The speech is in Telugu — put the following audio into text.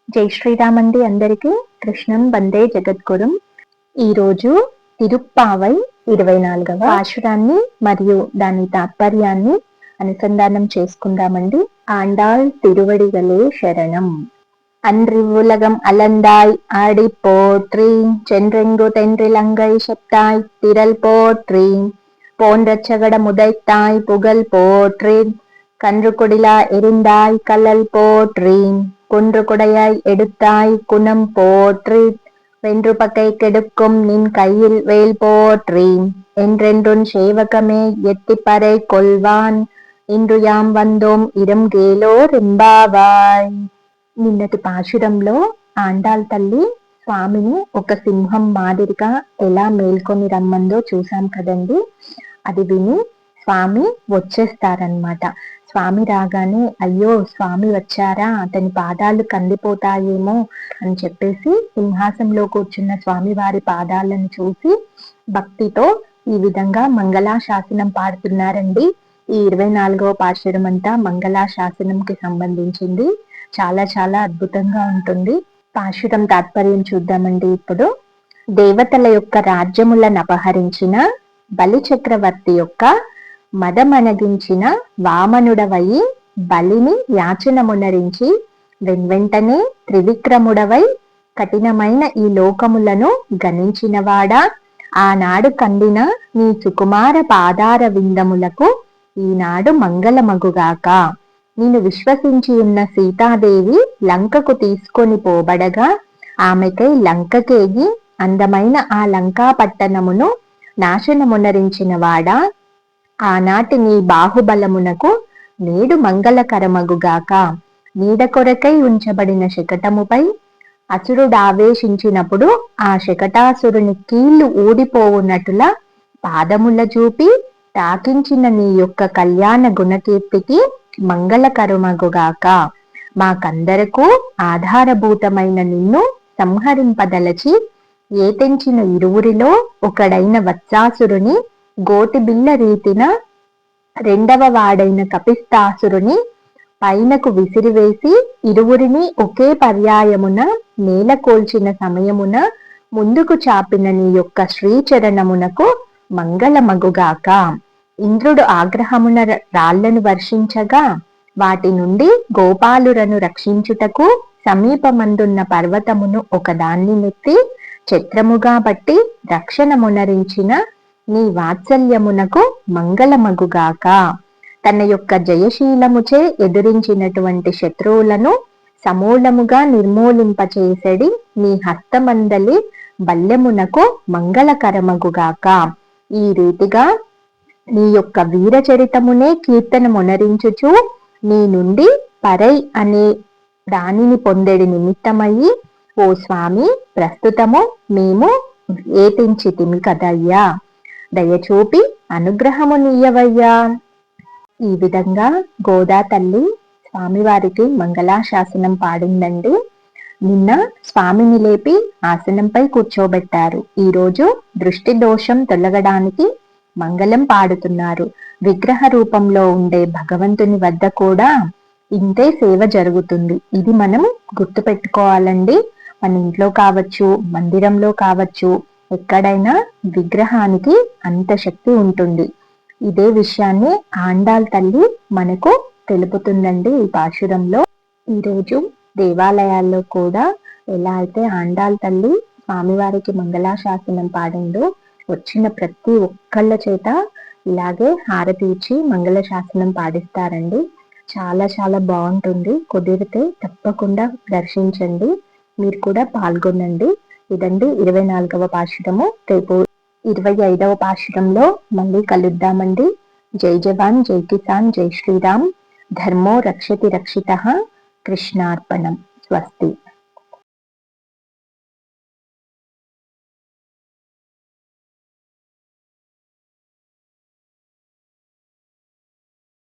జై శ్రీరామ్ అండి అందరికీ. కృష్ణం వందే జగద్గురుం. ఈరోజు తిరుప్పావై 24వ పాశురాన్ని మరియు దాని తాత్పర్యాన్ని అనుసంధానం చేసుకుందామండి. ఆండాళ్ తిరువడిగలే శరణం. அன்றிவ்வுலகம் அலந்தாய் ஆடி போற்றி சென்றெங்கு தென்றிலங்கை செத்தாய் திரள் போற்றி போன்ற சகட முதைத்தாய் புகழ் போற்றி கன்று கொடிலா எரிந்தாய் கல்லல் போற்றி குன்று கொடையாய் எடுத்தாய் குணம் போற்றி வென்று பகை கெடுக்கும் நின் கையில் வேல் போற்றி என்றென்றும் சேவகமே எத்திப்பறை கொள்வான் இன்று யாம் வந்தோம் இரும் கேலோர் ఎంబావాయ్. నిన్నటి పాశురంలో ఆండాళ్ తల్లి స్వామిని ఒక సింహం మాదిరిగా ఎలా మేల్కొని రమ్మందో చూసాం కదండి. అది విని స్వామి వచ్చేస్తారనమాట. స్వామి రాగానే అయ్యో స్వామి వచ్చారా, అతని పాదాలు కందిపోతాయేమో అని చెప్పేసి సింహాసంలో కూర్చున్న స్వామి వారి పాదాలను చూసి భక్తితో ఈ విధంగా మంగళాశాసనం పాడుతున్నారండి. ఈ 24వ పాశురం అంతా మంగళాశాసనంకి సంబంధించింది. చాలా చాలా అద్భుతంగా ఉంటుంది. పాశురం తాత్పర్యం చూద్దామండి ఇప్పుడు. దేవతల యొక్క రాజ్యములను అపహరించిన బలి చక్రవర్తి యొక్క మదమణగించిన వామనుడవై బలిని యాచనమునరించి వెంటనే త్రివిక్రముడవై కఠినమైన ఈ లోకములను గణించినవాడా, ఆనాడు కందిన నీ సుకుమార పాదార విందములకు ఈనాడు మంగళమగుగాక. నేను విశ్వసించి ఉన్న సీతాదేవి లంకకు తీసుకొని పోబడగా ఆమెకై లంకకేగి అందమైన ఆ లంకా పట్టణమును నాశనమునరించిన వాడా, ఆనాటి నీ బాహుబలమునకు నేడు మంగళకరమగుగాక. నీడ కొరకై ఉంచబడిన శకటముపై అసురుడావేశించినప్పుడు ఆ శకటాసురుని కీళ్లు ఊడిపోవునట్టులా పాదముల చూపి తాకించిన నీ యొక్క కళ్యాణ గుణకీర్తికి మంగళకరమగుగాక. మాకందరకు ఆధారభూతమైన నిన్ను సంహరింపదలచి ఏతెంచిన ఇరువురిలో ఒకడైన వత్సాసురుని గోటిబిల్ల రీతిన రెండవ వాడైన కపిస్తాసురుని పైనకు విసిరివేసి ఇరువురిని ఒకే పర్యాయమున నేల కోల్చిన సమయమున ముందుకు చాపిన నీ యొక్క శ్రీచరణమునకు మంగళమగుగాక. ఇంద్రుడు ఆగ్రహమున రాళ్లను వర్షించగా వాటి నుండి గోపాలురను రక్షించుటకు సమీపమందున్న పర్వతమును ఒకదాన్ని నెత్తి ఛత్రముగా బట్టి రక్షణమునరించిన నీ వాత్సల్యమునకు మంగళమగుగాక. తన యొక్క జయశీలముచే ఎదురించినటువంటి శత్రువులను సమూలముగా నిర్మూలింపచేసడి నీ హస్తమందలి బల్యమునకు మంగళకరమగుగాక. ఈ రీతిగా నీ యొక్క వీరచరితమునే కీర్తనమునరించుచు నీ నుండి పరై అనే దానిని పొందెడి నిమిత్తమయ్యి ఓ స్వామి ప్రస్తుతము మేము ఏతించితిమి కదయ్యా, దయచూపి అనుగ్రహము నీయవయ్యా. ఈ విధంగా గోదా తల్లి స్వామివారికి మంగళాశాసనం పాడిందండి. నిన్న స్వామిని లేపి ఆసనంపై కూర్చోబెట్టారు. ఈరోజు దృష్టి దోషం తొలగడానికి మంగళం పాడుతున్నారు. విగ్రహ రూపంలో ఉండే భగవంతుని వద్ద కూడా ఇంతే సేవ జరుగుతుంది. ఇది మనం గుర్తు పెట్టుకోవాలండి. మన ఇంట్లో కావచ్చు, మందిరంలో కావచ్చు, ఎక్కడైనా విగ్రహానికి అంత శక్తి ఉంటుంది. ఇదే విషయాన్ని ఆండాళ్ తల్లి మనకు తెలుపుతుందండి ఈ పాశురంలో. ఈరోజు దేవాలయాల్లో కూడా ఎలా అయితే ఆండాళ్ తల్లి స్వామివారికి మంగళాశాసనం పాడిందో వచ్చిన ప్రతి ఒక్కళ్ళ చేత ఇలాగే హారతి ఇచ్చి మంగళశాసనం పాడిస్తారండి. చాలా చాలా బాగుంటుంది. కుదిరితే తప్పకుండా దర్శించండి, మీరు కూడా పాల్గొనండి. ఇదండి 24వ పాశురము. రేపు 25వ పాశురంలో మళ్ళీ కలుద్దామండి. జై జవాన్, జై కిసాన్, జై శ్రీరామ్. ధర్మో రక్షతి రక్షితః. కృష్ణార్పణం. స్వస్తి.